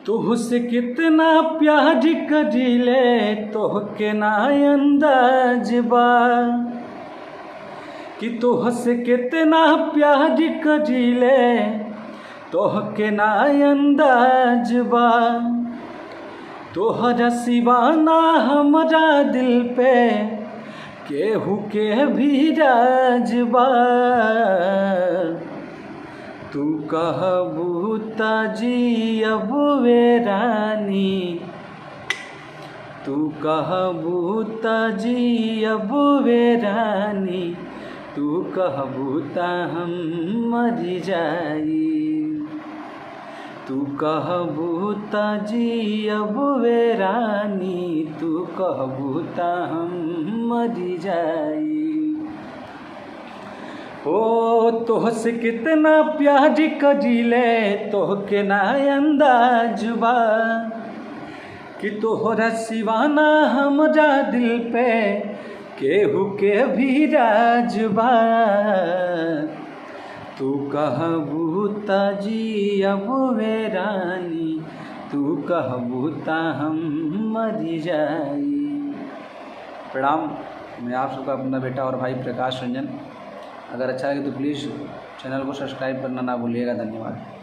तुहसे कितना प्यार करीले तोहके ना अंदाज बा कि तुहसे कितना प्यार करीले तोहके ना अंदाज बा। तोहरा सिवा ना हमरा दिल पे केहू के भी राज बा। तू कहबू त जियब वे रानी, तू कहबू त जियब वे रानी, तू कहबू त हम मर जाई। तू कहबू त जियब वे रानी, तू कहबू त हम मर जाई। ओ तोहसे कितना प्यार करीले तोहके ना अंदाज बा कि तोहरा सिवा ना हमरा दिल पे केहू के भी राज बा। तू कहबू त जियब वे रानी, तू कहबू त हम मर जाई। प्रणाम, मैं आप सबका अपना बेटा और भाई प्रकाश रंजन। अगर अच्छा लगे तो प्लीज़ चैनल को सब्सक्राइब करना ना भूलिएगा। धन्यवाद।